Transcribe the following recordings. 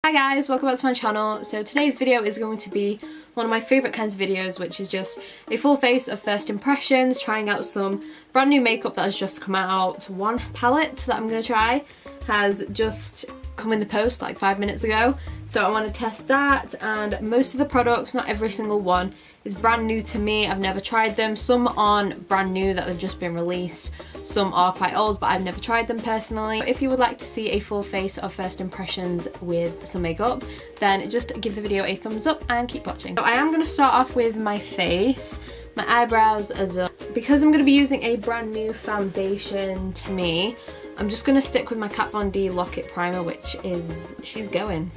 Hi guys, welcome back to my channel. So today's video is going to be one of my favourite kinds of videos, which is just a full face of first impressions, trying out some brand new makeup that has just come out. One palette that I'm going to try has just come in the post like 5 minutes ago, so I want to test that. And most of the products, not every single one, is brand new to me. I've never tried them. Some aren't brand new that have just been released, some are quite old, but I've never tried them personally. If you would like to see a full face of first impressions with some makeup, then just give the video a thumbs up and keep watching. So I am going to start off with my face. My eyebrows are done. Because I'm going to be using a brand new foundation to me, I'm just going to stick with my Kat Von D Lock-It Primer, which is, she's getting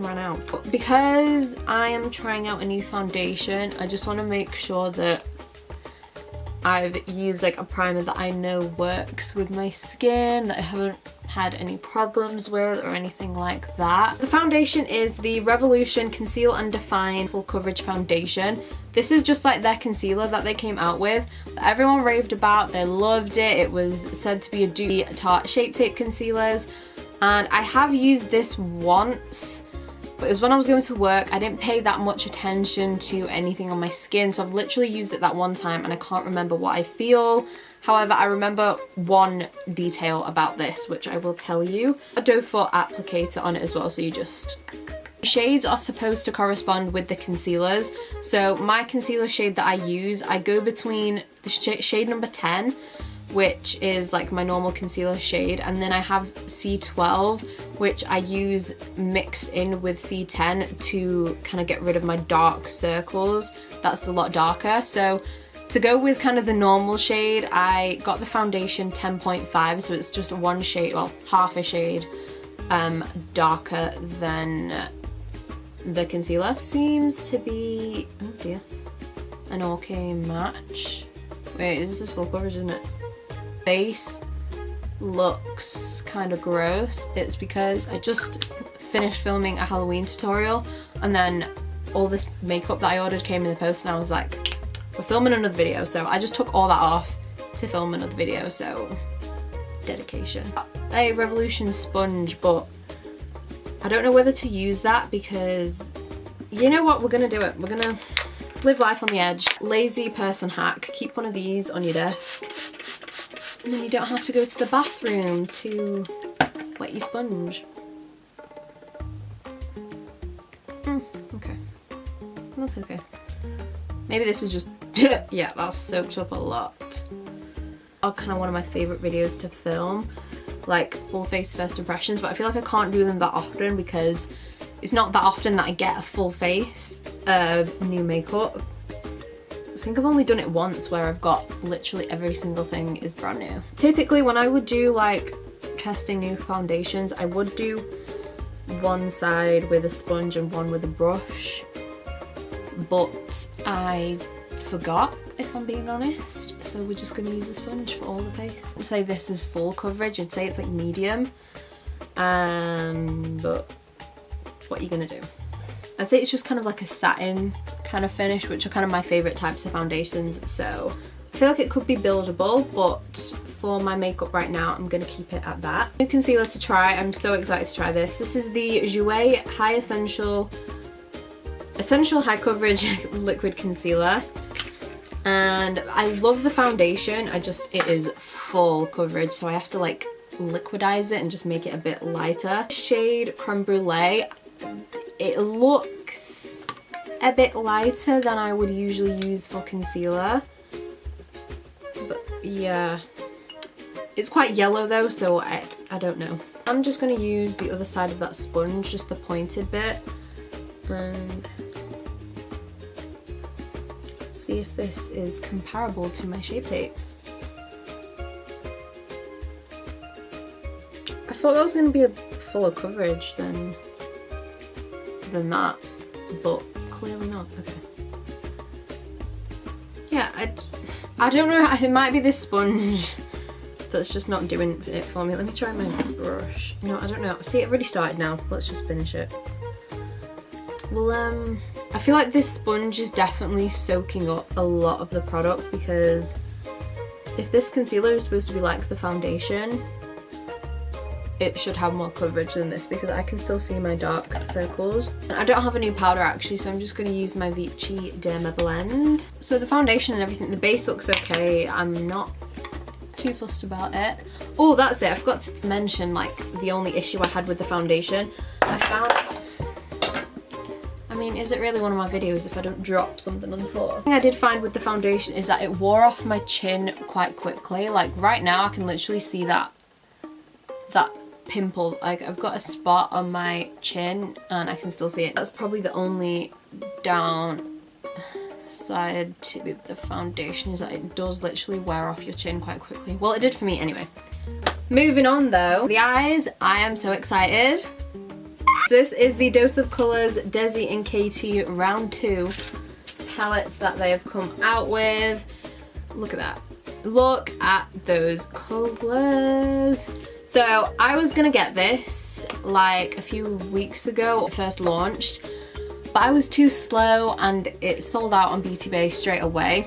run out. Because I am trying out a new foundation, I just want to make sure that I've used like a primer that I know works with my skin, that I haven't had any problems with or anything like that. The foundation is the Revolution Conceal and Define Full Coverage Foundation. This is just like their concealer that they came out with, that everyone raved about, they loved it. It was said to be a dupe to Tarte Shape Tape concealers, and I have used this once, but it was when I was going to work. I didn't pay that much attention to anything on my skin, so I've literally used it that one time and I can't remember what I feel. However, I remember one detail about this, which I will tell you. A doe foot applicator on it as well, so you just... Shades are supposed to correspond with the concealers. So my concealer shade that I use, I go between the shade number 10, which is like my normal concealer shade, and then I have C12, which I use mixed in with C10 to kind of get rid of my dark circles. That's a lot darker. So to go with kind of the normal shade, I got the foundation 10.5, so it's just one shade, well, half a shade darker than the concealer. Seems to be, oh dear, an okay match. Wait, this is full coverage, isn't it? Face looks kind of gross. It's because I just finished filming a Halloween tutorial, and then all this makeup that I ordered came in the post, and I was like, we're filming another video, so I just took all that off to film another video. So dedication. A Revolution sponge, but I don't know whether to use that because, you know what, we're gonna do it. We're gonna live life on the edge. Lazy person hack, keep one of these on your desk, and then you don't have to go to the bathroom to wet your sponge. Okay, that's okay. Maybe this is just, yeah, that's soaked up a lot. Kind of one of my favourite videos to film, like full face first impressions, but I feel like I can't do them that often because it's not that often that I get a full face of new makeup. I think I've only done it once where I've got literally every single thing is brand new. Typically when I would do like testing new foundations, I would do one side with a sponge and one with a brush, but I forgot, if I'm being honest, so we're just going to use a sponge for all the face. I'd say this is full coverage, I'd say it's like medium, but what are you going to do? I'd say it's just kind of like a satin kind of finish, which are kind of my favourite types of foundations, so I feel like it could be buildable, but for my makeup right now, I'm going to keep it at that. New concealer to try, I'm so excited to try this. This is the Jouer High Essential High Coverage Liquid Concealer, and I love the foundation. It is full coverage, so I have to like liquidize it and just make it a bit lighter. Shade Creme Brulee, it looks a bit lighter than I would usually use for concealer, but yeah, it's quite yellow though, so I don't know. I'm just going to use the other side of that sponge, just the pointed bit, and see if this is comparable to my Shape Tape. I thought that was going to be a fuller coverage than that, but clearly not. Okay. Yeah, I don't know, it might be this sponge that's just not doing it for me. Let me try my brush. No, I don't know. See, it already started now. Let's just finish it. Well, I feel like this sponge is definitely soaking up a lot of the product, because if this concealer is supposed to be like the foundation, it should have more coverage than this because I can still see my dark circles. And I don't have a new powder actually, so I'm just going to use my Vichy dermablend. So the foundation and everything, the base looks okay. I'm not too fussed about it. Oh, that's it. I forgot to mention like the only issue I had with the foundation. I found, I mean, is it really one of my videos if I don't drop something on the floor? The thing I did find with the foundation is that it wore off my chin quite quickly. Like right now I can literally see that pimple. Like I've got a spot on my chin and I can still see it. That's probably the only downside with the foundation, is that it does literally wear off your chin quite quickly. Well, it did for me anyway. Moving on though, the eyes, I am so excited. This is the Dose of Colours Desi and Katy round 2 palettes that they have come out with. Look at that. Look at those colours. So I was gonna get this like a few weeks ago when it first launched, but I was too slow and it sold out on Beauty Bay straight away.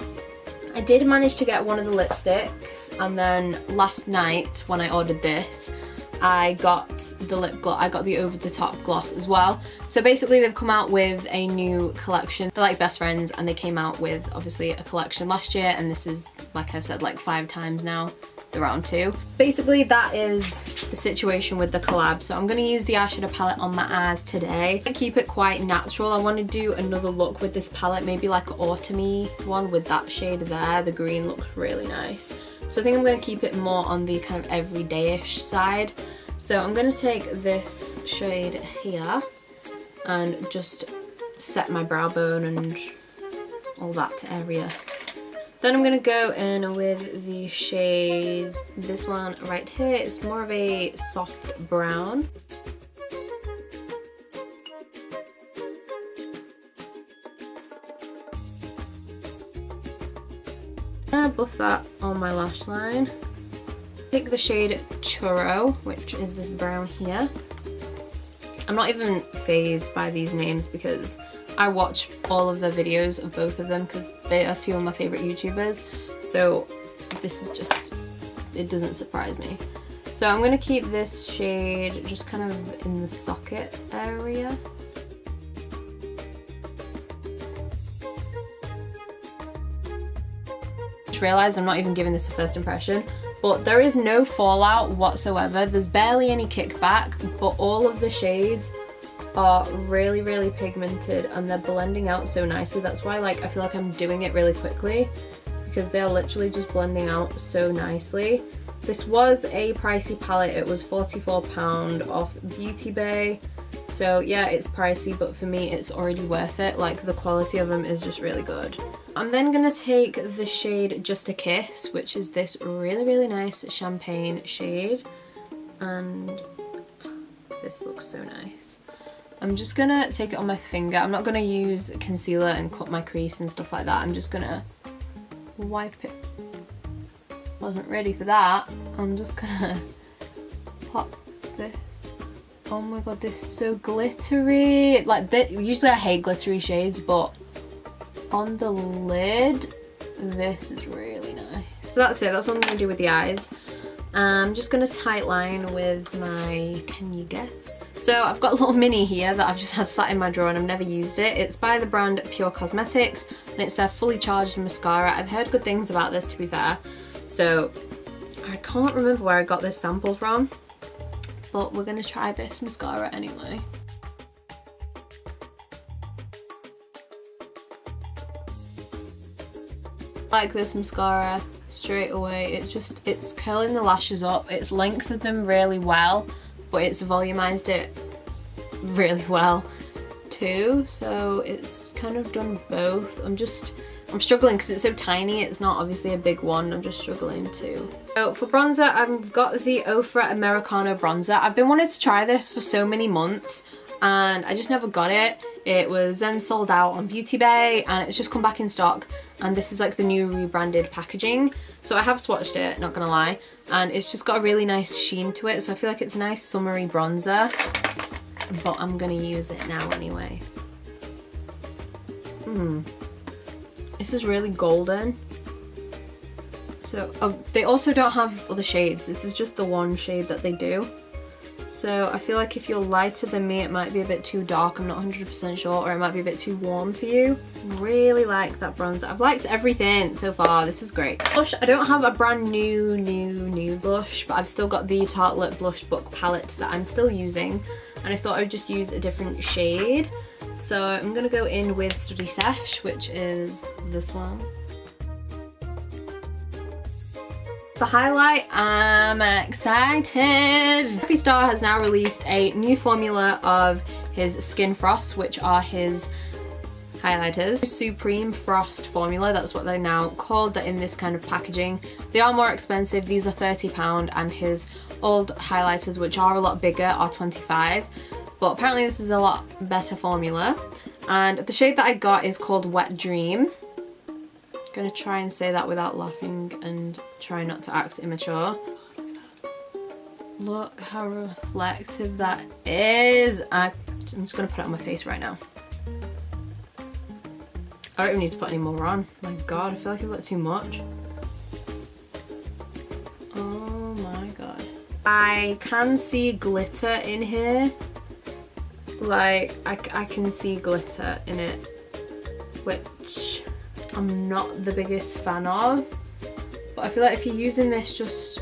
I did manage to get one of the lipsticks, and then last night when I ordered this, I got the lip gloss. I got the over the top gloss as well. So basically they've come out with a new collection. They're like best friends, and they came out with obviously a collection last year, and this is, like I said, like 5 times now, the round 2. Basically that is the situation with the collab. So I'm going to use the eyeshadow palette on my eyes today. I keep it quite natural. I want to do another look with this palette, maybe like an autumny one with that shade there. The green looks really nice. So I think I'm going to keep it more on the kind of everyday-ish side. So I'm going to take this shade here and just set my brow bone and all that area. Then I'm going to go in with the shade, this one right here. It's more of a soft brown. I'm going to buff that on my lash line. Take the shade Churro, which is this brown here. I'm not even fazed by these names because I watch all of the videos of both of them because they are 2 of my favourite YouTubers. So this is just, it doesn't surprise me. So I'm going to keep this shade just kind of in the socket area. Just realised I'm not even giving this a first impression, but there is no fallout whatsoever. There's barely any kickback, but all of the shades are really, really pigmented and they're blending out so nicely. That's why like I feel like I'm doing it really quickly, because they're literally just blending out so nicely. This was a pricey palette. It was £44 off Beauty Bay. So yeah, it's pricey, but for me it's already worth it. Like the quality of them is just really good. I'm then gonna take the shade Just a Kiss, which is this really, really nice champagne shade. And this looks so nice. I'm just gonna take it on my finger. I'm not gonna use concealer and cut my crease and stuff like that. I'm just gonna wipe it. Wasn't ready for that. I'm just gonna pop this. Oh my god, this is so glittery. Like this, usually I hate glittery shades, but on the lid, this is really nice. So that's it. That's all I'm gonna do with the eyes. I'm just gonna tight line with my, can you guess? So I've got a little mini here that I've just had sat in my drawer and I've never used it. It's by the brand Pure Cosmetics and it's their fully charged mascara. I've heard good things about this, to be fair. So I can't remember where I got this sample from, but we're gonna try this mascara anyway. Like this mascara straight away. It's curling the lashes up, it's lengthened them really well, but it's volumized it really well too, so it's kind of done both. I'm struggling because it's so tiny. It's not obviously a big one. I'm just struggling too. So for bronzer, I've got the Ofra Americano bronzer. I've been wanting to try this for so many months and I just never got it. It was then sold out on Beauty Bay and it's just come back in stock, and this is like the new rebranded packaging. So I have swatched it, not gonna lie, and it's just got a really nice sheen to it, so I feel like it's a nice summery bronzer, but I'm gonna use it now anyway. This is really golden. So they also don't have other shades. This is just the one shade that they do. So I feel like if you're lighter than me, it might be a bit too dark. I'm not 100% sure, or it might be a bit too warm for you. Really like that bronzer. I've liked everything so far. This is great. Blush, I don't have a brand new blush, but I've still got the Tarte Lip Blush Book palette that I'm still using, and I thought I would just use a different shade. So I'm gonna go in with Study Sesh, which is this one. For highlight, I'm excited. Jefree Star has now released a new formula of his Skin Frost, which are his highlighters. Supreme Frost formula, that's what they're now called. They're in this kind of packaging. They are more expensive. These are £30, and his old highlighters, which are a lot bigger, are £25. But apparently this is a lot better formula. And the shade that I got is called Wet Dream. Gonna try and say that without laughing and try not to act immature. Look how reflective that is. I'm just gonna put it on my face right now. I don't even need to put any more on. My god, I feel like I've got too much. Oh my god. I can see glitter in here. Like, I can see glitter in it, which I'm not the biggest fan of, but I feel like if you're using this just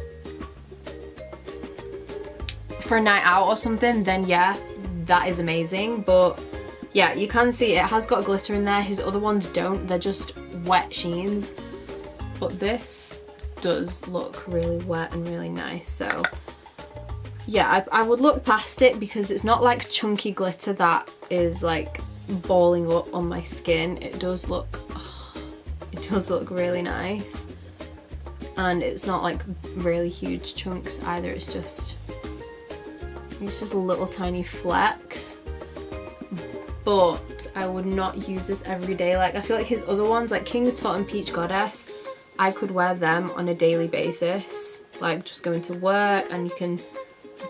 for a night out or something, then yeah, that is amazing. But yeah, you can see it has got glitter in there. His other ones don't, they're just wet sheens, but this does look really wet and really nice. So yeah, I would look past it because it's not like chunky glitter that is like balling up on my skin. It does look really nice, and it's not like really huge chunks either. It's just little tiny flecks, but I would not use this every day. Like, I feel like his other ones, like King Tut and Peach Goddess, I could wear them on a daily basis, like just going to work, and you can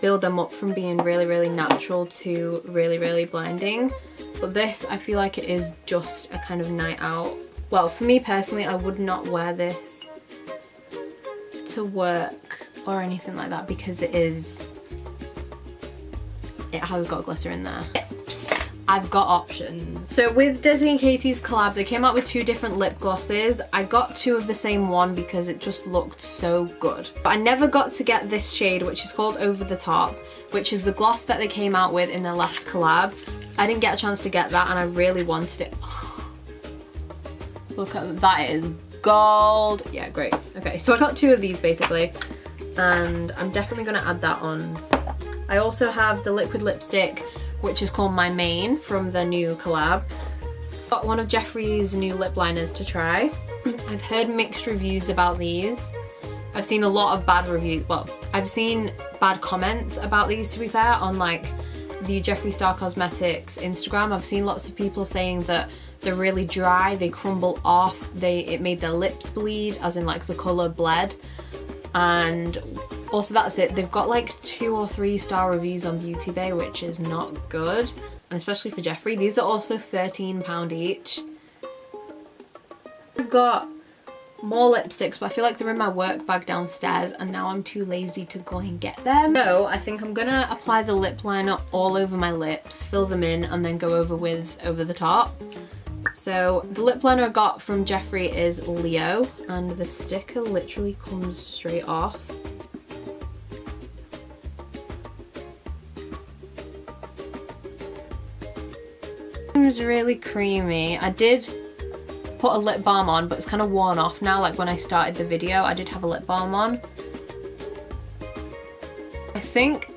build them up from being really natural to really blinding. But this, I feel like it is just a kind of night out. Well, for me personally, I would not wear this to work or anything like that because it has got glitter in there. Lips. I've got options. So with Desi and Katy's collab, they came out with 2 different lip glosses. I got 2 of the same one because it just looked so good. But I never got to get this shade, which is called Over the Top, which is the gloss that they came out with in their last collab. I didn't get a chance to get that, and I really wanted it. Look at that, it is gold. Yeah, great. Okay, so I got 2 of these basically, and I'm definitely gonna add that on. I also have the liquid lipstick, which is called My Main from the new collab. Got one of Jeffree's new lip liners to try. I've heard mixed reviews about these. I've seen a lot of bad reviews. Well, I've seen bad comments about these, to be fair, on like the Jefree Star Cosmetics Instagram. I've seen lots of people saying that they're really dry, they crumble off, it made their lips bleed, as in like the colour bled. And also that's it, they've got like 2 or 3 star reviews on Beauty Bay, which is not good, and especially for Jefree. These are also £13 each. I've got more lipsticks, but I feel like they're in my work bag downstairs, and now I'm too lazy to go and get them. So I think I'm gonna apply the lip liner all over my lips, fill them in, and then go over with Over the Top. So the lip liner I got from Jefree is Leo, and the sticker literally comes straight off. It's really creamy. I did put a lip balm on, but it's kind of worn off now. Like when I started the video, I did have a lip balm on. I think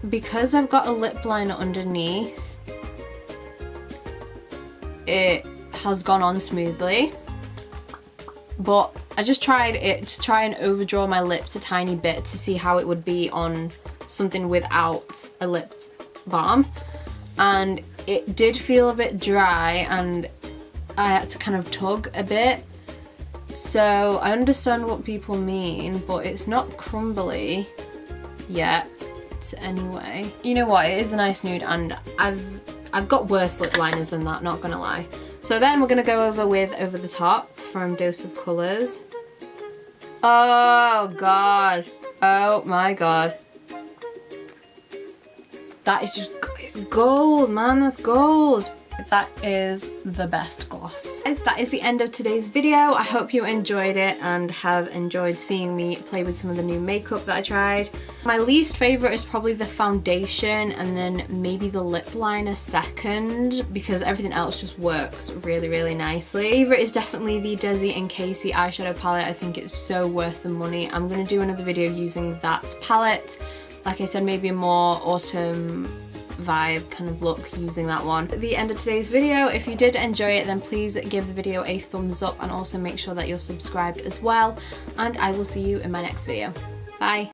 because I've got a lip liner underneath, it has gone on smoothly, but I just tried it to try and overdraw my lips a tiny bit to see how it would be on something without a lip balm, and it did feel a bit dry, and I had to kind of tug a bit. So I understand what people mean, but it's not crumbly yet anyway. You know what, it is a nice nude, and I've got worse lip liners than that, not gonna lie. So then we're gonna go over with Over the Top from Dose of Colours. Oh god, oh my god. That is just, it's gold, man, that's gold. That is the best gloss. Guys, that is the end of today's video. I hope you enjoyed it and have enjoyed seeing me play with some of the new makeup that I tried. My least favourite is probably the foundation and then maybe the lip liner second, because everything else just works really, really nicely. Favourite is definitely the Desi and Katy eyeshadow palette. I think it's so worth the money. I'm going to do another video using that palette. Like I said, maybe a more autumn vibe kind of look using that one. At the end of today's video, if you did enjoy it, then please give the video a thumbs up and also make sure that you're subscribed as well, and I will see you in my next video. Bye.